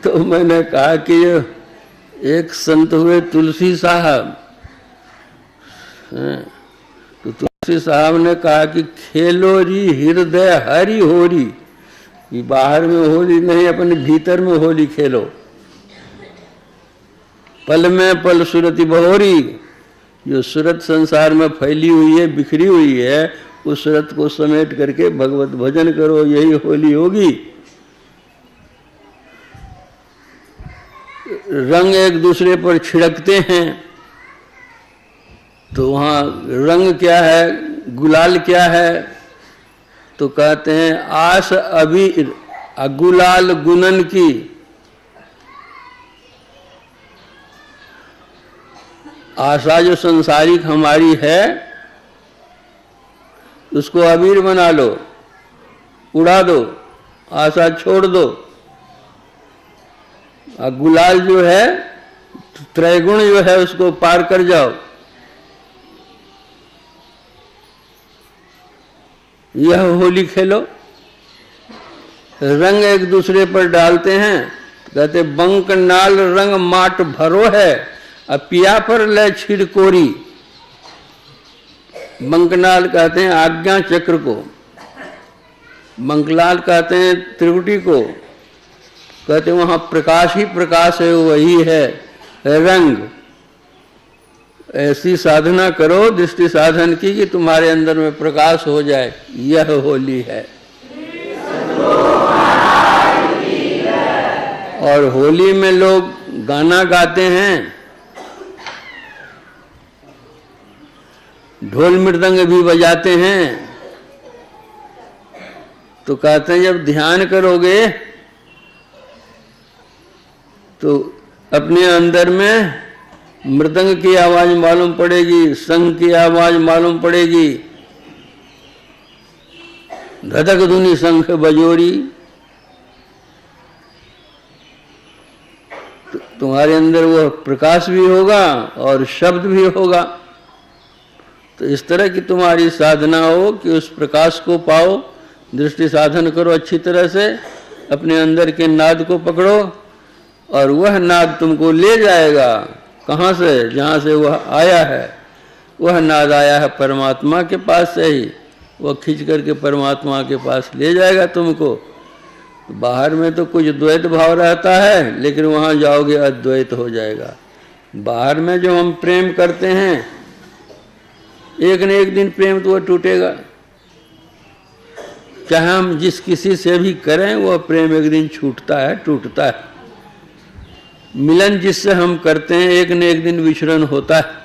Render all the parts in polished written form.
तो मैंने कहा कि एक संत हुए तुलसी साहब, तो तुलसी साहब ने कहा कि खेलो री हृदय हरि होरी, कि बाहर में होली नहीं, अपने भीतर में होली खेलो। पल में पल सुरति बहोरी, जो सूरत संसार में फैली हुई है, बिखरी हुई है, उस सूरत को समेट करके भगवत भजन करो, यही होली होगी। रंग एक दूसरे पर छिड़कते हैं, तो वहाँ रंग क्या है, गुलाल क्या है, तो कहते हैं आस अबीर गुलाल गुनन की। आशा जो संसारिक हमारी है, उसको अबीर बना लो, उड़ा दो, आशा छोड़ दो। और गुलाल जो है, त्रैगुण जो है, उसको पार कर जाओ। यह होली खेलो। रंग एक दूसरे पर डालते हैं, कहते बंक नाल रंग माट भरो है, अब पिया पर ले छिड़कोरी। बंकनाल कहते हैं आज्ञा चक्र को, बंकलाल कहते हैं त्रिकुटी को, कहते वहां प्रकाश ही प्रकाश है, वही है रंग। ऐसी साधना करो दृष्टि साधन की कि तुम्हारे अंदर में प्रकाश हो जाए, यह होली है। और होली में लोग गाना गाते हैं, ढोल मृदंग भी बजाते हैं, तो कहते हैं जब ध्यान करोगे तो अपने अंदर में मृदंग की आवाज मालूम पड़ेगी, शंख की आवाज मालूम पड़ेगी, धधक धुनी शंख बजोरी। तुम्हारे अंदर वह प्रकाश भी होगा और शब्द भी होगा। तो इस तरह की तुम्हारी साधना हो कि उस प्रकाश को पाओ, दृष्टि साधन करो अच्छी तरह से, अपने अंदर के नाद को पकड़ो और वह नाद तुमको ले जाएगा। कहाँ से? जहाँ से वह आया है। वह नाद आया है परमात्मा के पास से ही, वह खींच करके परमात्मा के पास ले जाएगा तुमको। बाहर में तो कुछ द्वैत भाव रहता है, लेकिन वहाँ जाओगे अद्वैत हो जाएगा। बाहर में जो हम प्रेम करते हैं, एक न एक दिन प्रेम तो वह टूटेगा। चाहे हम जिस किसी से भी करें, वह प्रेम एक दिन छूटता है, टूटता है। मिलन जिससे हम करते हैं, एक न एक दिन विचरण होता है,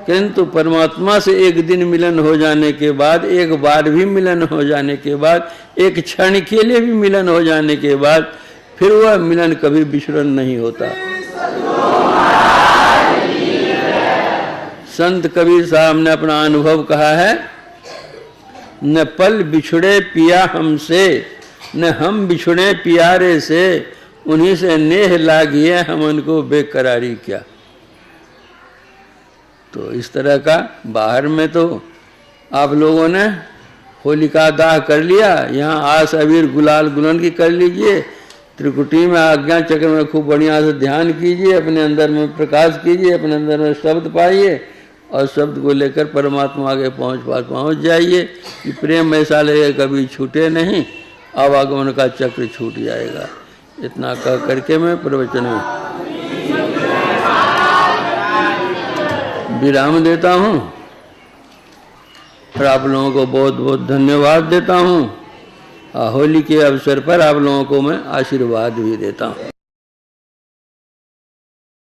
किंतु परमात्मा से एक दिन मिलन हो जाने के बाद, एक बार भी मिलन हो जाने के बाद, एक क्षण के लिए भी मिलन हो जाने के बाद, फिर वह मिलन कभी विचरण नहीं होता। संत कबीर साहब ने अपना अनुभव कहा है, न पल बिछड़े पिया हमसे, न हम बिछड़े प्यारे से, उन्हीं से नेह लागिए हम उनको बेकरारी क्या। तो इस तरह का बाहर में तो आप लोगों ने होलिका दाह कर लिया, यहाँ आस अबीर गुलाल गुलन की कर लीजिए, त्रिकुटी में आज्ञा चक्र में खूब बढ़िया से ध्यान कीजिए, अपने अंदर में प्रकाश कीजिए, अपने अंदर में शब्द पाइए और शब्द को लेकर परमात्मा आगे पहुँच जाइए कि प्रेम ऐसा लगेगा कभी छूटे नहीं, आवागमन का चक्र छूट जाएगा। इतना कह करके मैं प्रवचन में विराम देता हूँ और आप लोगों को बहुत बहुत धन्यवाद देता हूँ। होली के अवसर पर आप लोगों को मैं आशीर्वाद भी देता हूँ।